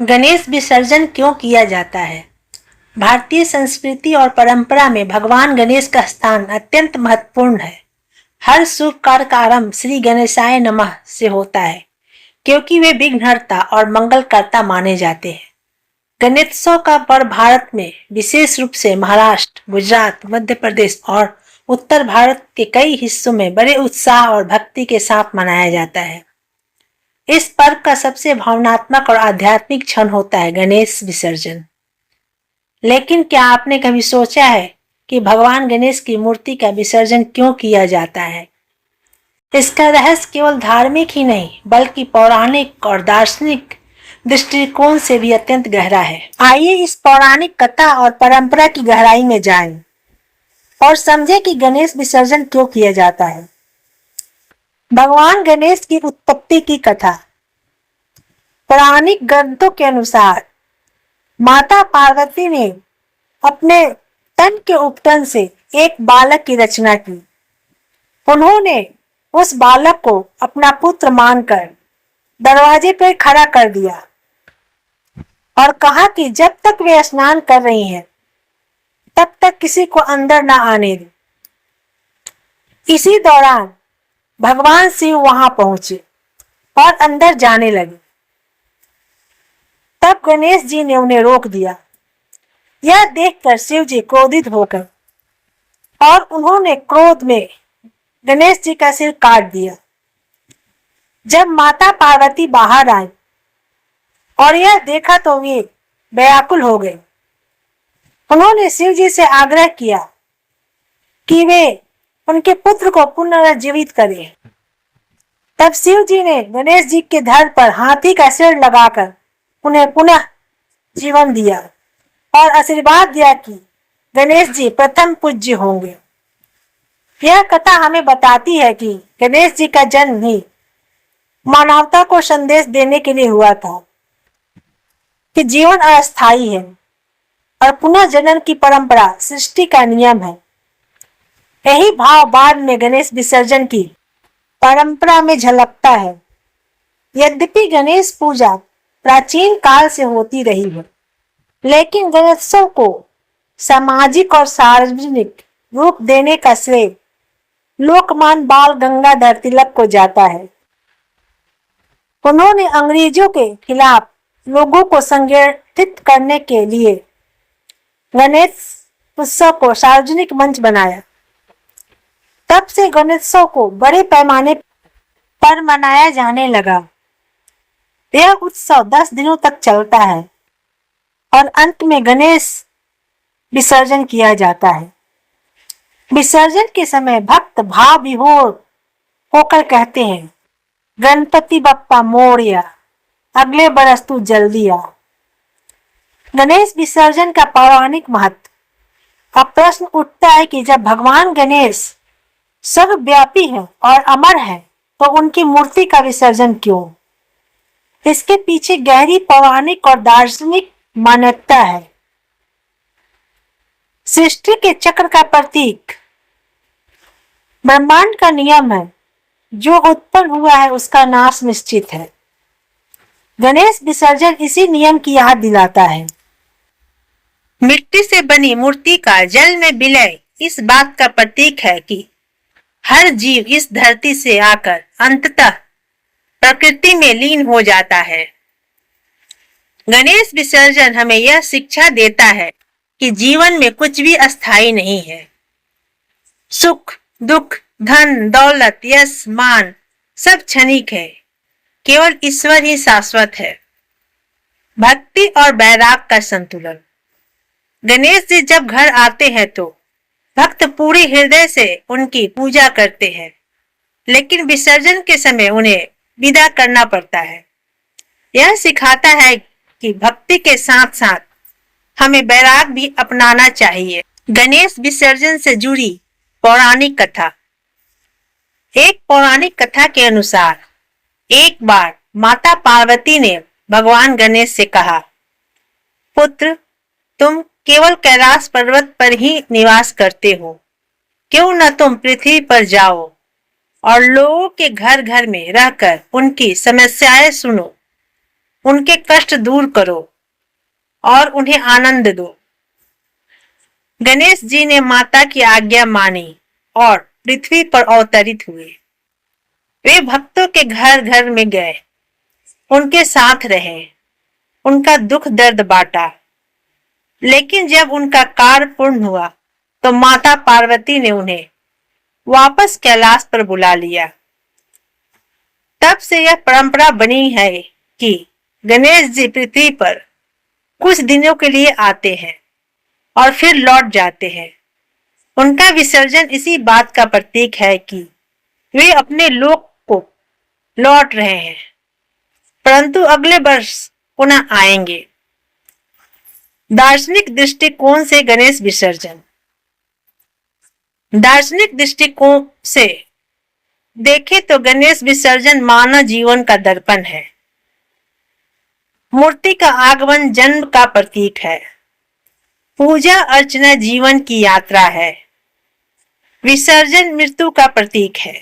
गणेश विसर्जन क्यों किया जाता है? भारतीय संस्कृति और परंपरा में भगवान गणेश का स्थान अत्यंत महत्वपूर्ण है। हर शुभ कार्य का आरंभ श्री गणेशाय नमः से होता है, क्योंकि वे विघ्नहर्ता और मंगलकर्ता माने जाते हैं। गणेशोत्सव का पर्व भारत में विशेष रूप से महाराष्ट्र, गुजरात, मध्य प्रदेश और उत्तर भारत के कई हिस्सों में बड़े उत्साह और भक्ति के साथ मनाया जाता है। इस पर्व का सबसे भावनात्मक और आध्यात्मिक क्षण होता है गणेश विसर्जन। लेकिन क्या आपने कभी सोचा है कि भगवान गणेश की मूर्ति का विसर्जन क्यों किया जाता है? इसका रहस्य केवल धार्मिक ही नहीं बल्कि पौराणिक और दार्शनिक दृष्टिकोण से भी अत्यंत गहरा है। आइए इस पौराणिक कथा और परंपरा की गहराई में जाएं और समझें कि गणेश विसर्जन क्यों किया जाता है। भगवान गणेश की उत्पत्ति की कथा। पौराणिक ग्रंथों के अनुसार माता पार्वती ने अपने तन के उपटन से एक बालक की रचना की। उन्होंने उस बालक को अपना पुत्र मानकर दरवाजे पर खड़ा कर दिया और कहा कि जब तक वे स्नान कर रही हैं, तब तक किसी को अंदर न आने दे। इसी दौरान भगवान शिव वहां पहुंचे और अंदर जाने लगे। तब गणेश जी ने उन्हें रोक दिया। यह देखकर शिव जी क्रोधित होकर और उन्होंने क्रोध में गणेश जी का सिर काट दिया। जब माता पार्वती बाहर आई और यह देखा तो वे व्याकुल हो गए। उन्होंने शिव जी से आग्रह किया कि वे उनके पुत्र को पुनर्जीवित करें। तब शिव जी ने गणेश जी के धड़ पर हाथी का सिर लगाकर उन्हें पुनः जीवन दिया और आशीर्वाद दिया कि गणेश जी प्रथम पूज्य होंगे। यह कथा हमें बताती है कि गणेश जी का जन्म ही मानवता को संदेश देने के लिए हुआ था कि जीवन अस्थायी है और पुनः जन्म की परंपरा सृष्टि का नियम है। यही भाव बाद में गणेश विसर्जन की परंपरा में झलकता है। यद्यपि गणेश पूजा प्राचीन काल से होती रही है, लेकिन गणेशोत्सव को सामाजिक और सार्वजनिक रूप देने का श्रेय लोकमान्य बाल गंगाधर तिलक को जाता है। उन्होंने अंग्रेजों के खिलाफ लोगों को संगठित करने के लिए गणेश उत्सव को सार्वजनिक मंच बनाया। तब से गणेशोत्सव को बड़े पैमाने पर मनाया जाने लगा। यह उत्सव 10 दिनों तक चलता है और अंत में गणेश विसर्जन किया जाता है। विसर्जन के समय भक्त भाव विभोर होकर कहते हैं, गणपति बप्पा मोरया, अगले बरस तू जल्दी आ। गणेश विसर्जन का पौराणिक महत्व। अब प्रश्न उठता है कि जब भगवान गणेश सर्वव्यापी है और अमर है, तो उनकी मूर्ति का विसर्जन क्यों? इसके पीछे गहरी पौराणिक और दार्शनिक मान्यता है। सृष्टि के चक्र का प्रतीक। ब्रह्मांड का नियम है, जो उत्पन्न हुआ है उसका नाश निश्चित है। गणेश विसर्जन इसी नियम की याद दिलाता है। मिट्टी से बनी मूर्ति का जल में विलय इस बात का प्रतीक है कि हर जीव इस धरती से आकर अंततः प्रकृति में लीन हो जाता है। गणेश विसर्जन हमें यह शिक्षा देता है कि जीवन में कुछ भी अस्थायी नहीं है। सुख, दुख, धन, दौलत, यश, मान सब क्षणिक है। केवल ईश्वर ही शाश्वत है। भक्ति और वैराग का संतुलन। गणेश जी जब घर आते हैं तो भक्त पूरे हृदय से उनकी पूजा करते हैं, लेकिन विसर्जन के समय उन्हें विदा करना पड़ता है। यह सिखाता है कि भक्ति के साथ साथ हमें वैराग भी अपनाना चाहिए। गणेश विसर्जन से जुड़ी पौराणिक कथा। एक पौराणिक कथा के अनुसार एक बार माता पार्वती ने भगवान गणेश से कहा, पुत्र, तुम केवल कैलाश पर्वत पर ही निवास करते हो, क्यों न तुम पृथ्वी पर जाओ और लोगों के घर घर में रहकर उनकी समस्याएं सुनो। उनके कष्ट दूर करो और उन्हें आनंद दो। गणेश जी ने माता की आज्ञा मानी और पृथ्वी पर अवतरित हुए। वे भक्तों के घर घर में गए, उनके साथ रहे, उनका दुख दर्द बांटा। लेकिन जब उनका कार्य पूर्ण हुआ तो माता पार्वती ने उन्हें वापस कैलाश पर बुला लिया। तब से यह परंपरा बनी है कि गणेश जी पृथ्वी पर कुछ दिनों के लिए आते हैं और फिर लौट जाते हैं। उनका विसर्जन इसी बात का प्रतीक है कि वे अपने लोक को लौट रहे हैं, परंतु अगले वर्ष पुनः आएंगे। दार्शनिक दृष्टिकोण से गणेश विसर्जन। दार्शनिक दृष्टिकोण से देखें तो गणेश विसर्जन मानव जीवन का दर्पण है। मूर्ति का आगमन जन्म का प्रतीक है। पूजा अर्चना जीवन की यात्रा है। विसर्जन मृत्यु का प्रतीक है,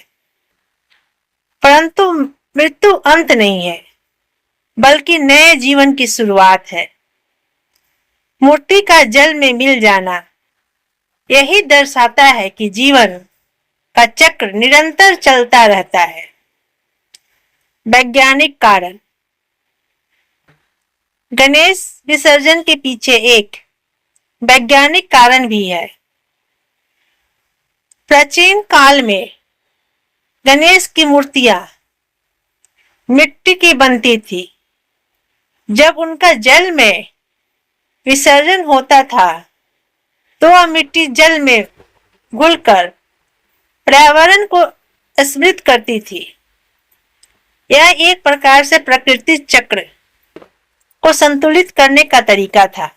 परंतु मृत्यु अंत नहीं है, बल्कि नए जीवन की शुरुआत है। मूर्ति का जल में मिल जाना यही दर्शाता है कि जीवन का चक्र निरंतर चलता रहता है। वैज्ञानिक कारण। गणेश विसर्जन के पीछे एक वैज्ञानिक कारण भी है। प्राचीन काल में गणेश की मूर्तियां मिट्टी की बनती थी। जब उनका जल में विसर्जन होता था तो वह मिट्टी जल में घुलकर पर्यावरण को स्मृत करती थी। यह एक प्रकार से प्रकृति चक्र को संतुलित करने का तरीका था।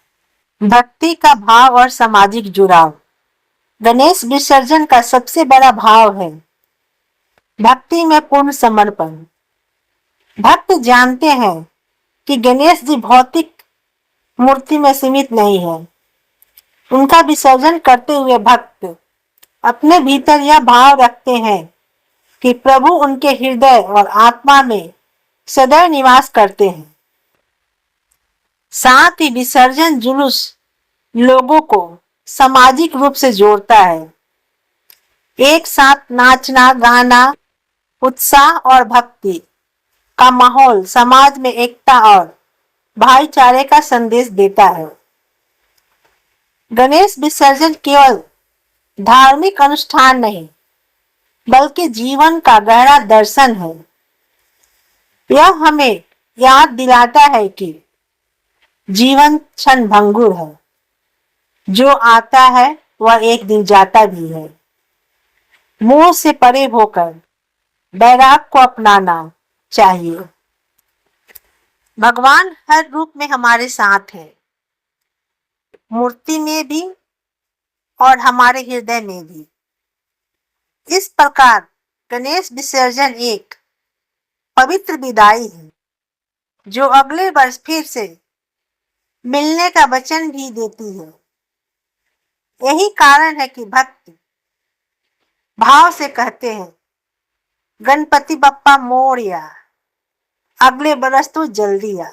भक्ति का भाव और सामाजिक जुड़ाव। गणेश विसर्जन का सबसे बड़ा भाव है भक्ति में पूर्ण समर्पण। भक्त जानते हैं कि गणेश जी भौतिक मूर्ति में सीमित नहीं है। उनका विसर्जन करते हुए भक्त अपने भीतर यह भाव रखते हैं कि प्रभु उनके हृदय और आत्मा में सदैव निवास करते हैं। साथ ही विसर्जन जुलूस लोगों को सामाजिक रूप से जोड़ता है। एक साथ नाचना, गाना, उत्साह और भक्ति का माहौल समाज में एकता और भाईचारे का संदेश देता है। गणेश विसर्जन केवल धार्मिक अनुष्ठान नहीं, बल्कि जीवन का गहरा दर्शन है। यह हमें याद दिलाता है कि जीवन क्षण भंगुर है, जो आता है वह एक दिन जाता भी है। मोह से परे होकर वैराग को अपनाना चाहिए। भगवान हर रूप में हमारे साथ है, मूर्ति में भी और हमारे हृदय में भी। इस प्रकार गणेश विसर्जन एक पवित्र विदाई है, जो अगले वर्ष फिर से मिलने का वचन भी देती है। यही कारण है कि भक्त भाव से कहते हैं, गणपति बप्पा मोरया, अगले बरस तो जल्दी आ।